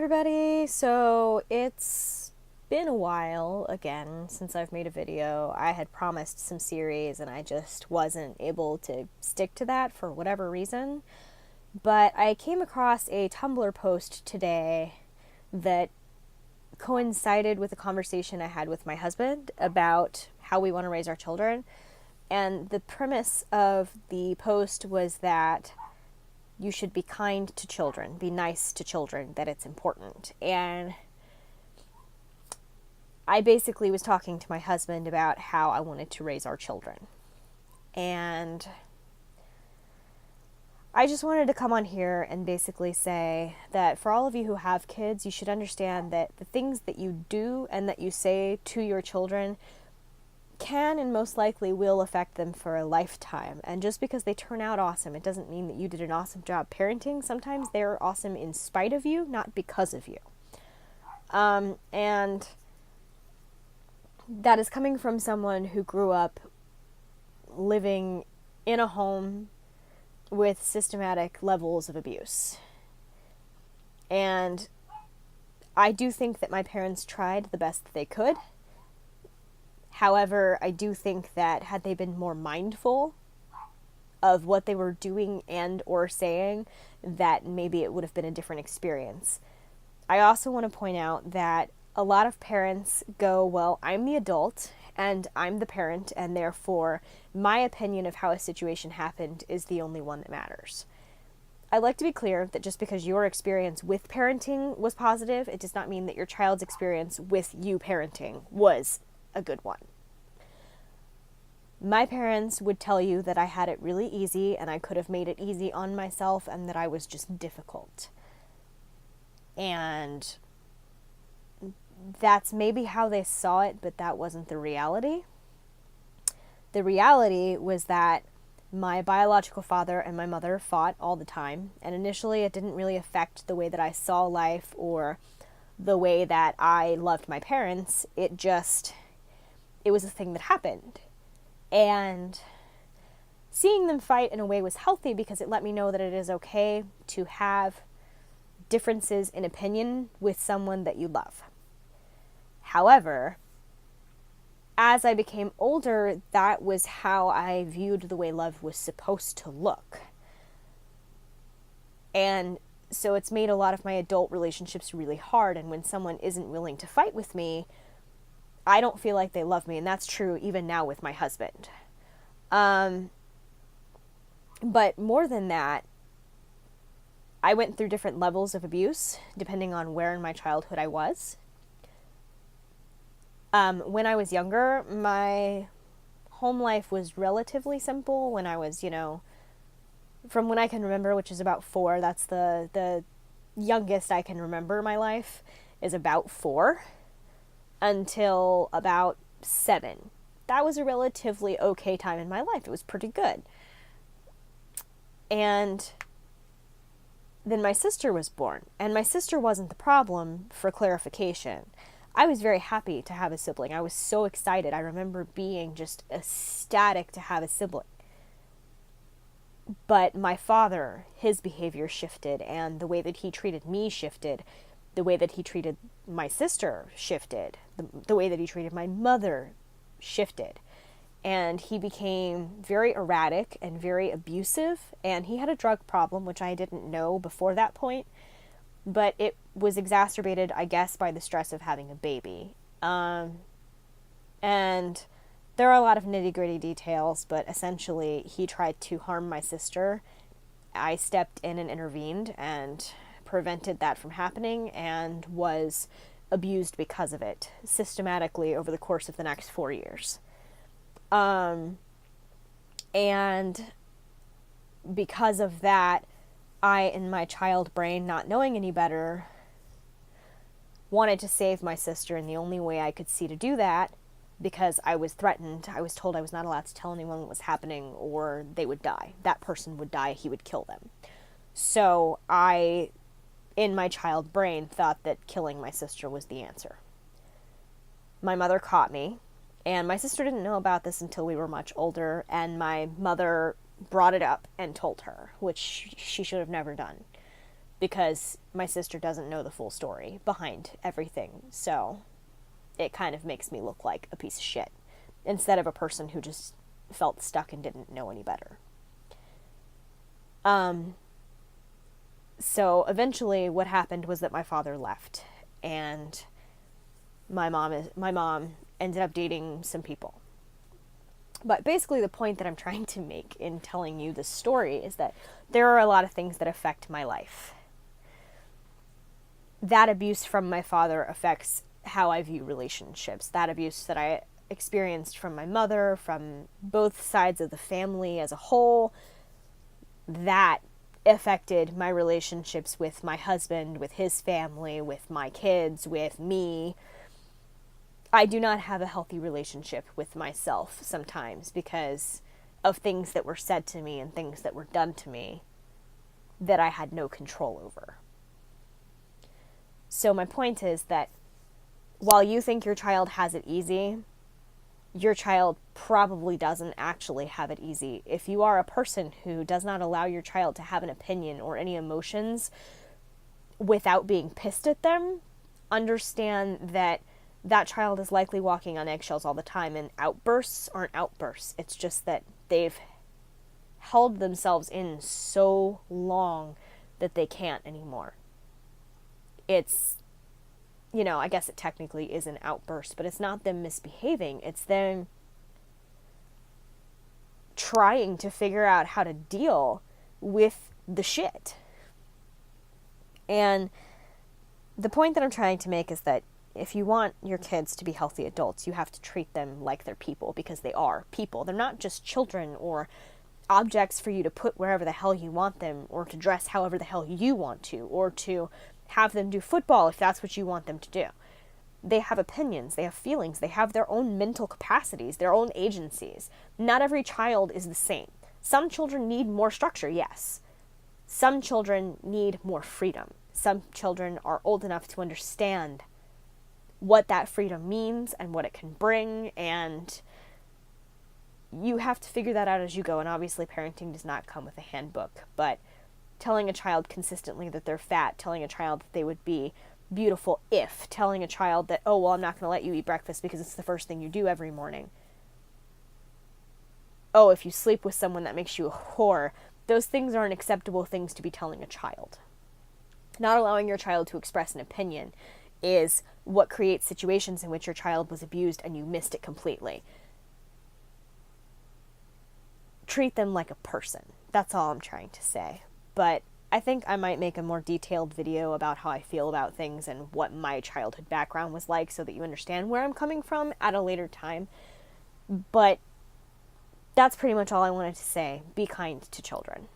everybody! So it's been a while again since I've made a video. I had promised some series and I just wasn't able to stick to that for whatever reason. But I came across a Tumblr post today that coincided with a conversation I had with my husband about how we want to raise our children. And the premise of the post was that you should be kind to children, be nice to children, that it's important. And I basically was talking to my husband about how I wanted to raise our children. And I just wanted to come on here and basically say that for all of you who have kids, you should understand that the things that you do and that you say to your children can and most likely will affect them for a lifetime. And just because they turn out awesome, it doesn't mean that you did an awesome job parenting. Sometimes they're awesome in spite of you, not because of you. And that is coming from someone who grew up living in a home with systematic levels of abuse. And I do think that my parents tried the best that they could. However, I do think that had they been more mindful of what they were doing and or saying, that maybe it would have been a different experience. I also want to point out that a lot of parents go, well, I'm the adult and I'm the parent, and therefore my opinion of how a situation happened is the only one that matters. I'd like to be clear that just because your experience with parenting was positive, it does not mean that your child's experience with you parenting was a good one. My parents would tell you that I had it really easy and I could have made it easy on myself and that I was just difficult. And that's maybe how they saw it, but that wasn't the reality. The reality was that my biological father and my mother fought all the time, and initially it didn't really affect the way that I saw life or the way that I loved my parents. It was a thing that happened. And seeing them fight in a way was healthy because it let me know that it is okay to have differences in opinion with someone that you love. However, as I became older, that was how I viewed the way love was supposed to look. And so it's made a lot of my adult relationships really hard, and when someone isn't willing to fight with me, I don't feel like they love me, and that's true even now with my husband. But more than that, I went through different levels of abuse, depending on where in my childhood I was. When I was younger, my home life was relatively simple. When I was, from when I can remember, which is about 4, that's the youngest I can remember my life, is about 4. Until about 7. That was a relatively okay time in my life. It was pretty good. And then my sister was born. And my sister wasn't the problem, for clarification. I was very happy to have a sibling. I was so excited. I remember being just ecstatic to have a sibling. But my father, his behavior shifted, and the way that he treated me shifted. The way that he treated my sister shifted. The way that he treated my mother shifted. And he became very erratic and very abusive. And he had a drug problem, which I didn't know before that point. But it was exacerbated, I guess, by the stress of having a baby. And there are a lot of nitty-gritty details, but essentially he tried to harm my sister. I stepped in and intervened and prevented that from happening, and was abused because of it systematically over the course of the next 4 years. And because of that, I, in my child brain, not knowing any better, wanted to save my sister, and the only way I could see to do that, because I was threatened, I was told I was not allowed to tell anyone what was happening or they would die. That person would die, he would kill them. So I, in my child brain, thought that killing my sister was the answer. My mother caught me, and my sister didn't know about this until we were much older, and my mother brought it up and told her, which she should have never done. because my sister doesn't know the full story behind everything. So it kind of makes me look like a piece of shit instead of a person who just felt stuck and didn't know any better. So eventually what happened was that my father left, and my mom ended up dating some people. But basically the point that I'm trying to make in telling you this story is that there are a lot of things that affect my life. That abuse from my father affects how I view relationships. That abuse that I experienced from my mother, from both sides of the family as a whole, that affected my relationships with my husband, with his family, with my kids, with me. I do not have a healthy relationship with myself sometimes because of things that were said to me and things that were done to me that I had no control over. So my point is that while you think your child has it easy, your child probably doesn't actually have it easy. If you are a person who does not allow your child to have an opinion or any emotions without being pissed at them, understand that that child is likely walking on eggshells all the time, and outbursts aren't outbursts. It's just that they've held themselves in so long that they can't anymore. It's, I guess it technically is an outburst, but it's not them misbehaving. It's them trying to figure out how to deal with the shit. And the point that I'm trying to make is that if you want your kids to be healthy adults, you have to treat them like they're people, because they are people. They're not just children or objects for you to put wherever the hell you want them, or to dress however the hell you want to, or to have them do football if that's what you want them to do. They have opinions, they have feelings, they have their own mental capacities, their own agencies. Not every child is the same. Some children need more structure, yes. Some children need more freedom. Some children are old enough to understand what that freedom means and what it can bring, and you have to figure that out as you go. And obviously parenting does not come with a handbook, but telling a child consistently that they're fat, telling a child that they would be beautiful if, telling a child that, oh, well, I'm not going to let you eat breakfast because it's the first thing you do every morning. Oh, if you sleep with someone, that makes you a whore. Those things aren't acceptable things to be telling a child. Not allowing your child to express an opinion is what creates situations in which your child was abused and you missed it completely. Treat them like a person. That's all I'm trying to say. But I think I might make a more detailed video about how I feel about things and what my childhood background was like, so that you understand where I'm coming from at a later time. But that's pretty much all I wanted to say. Be kind to children.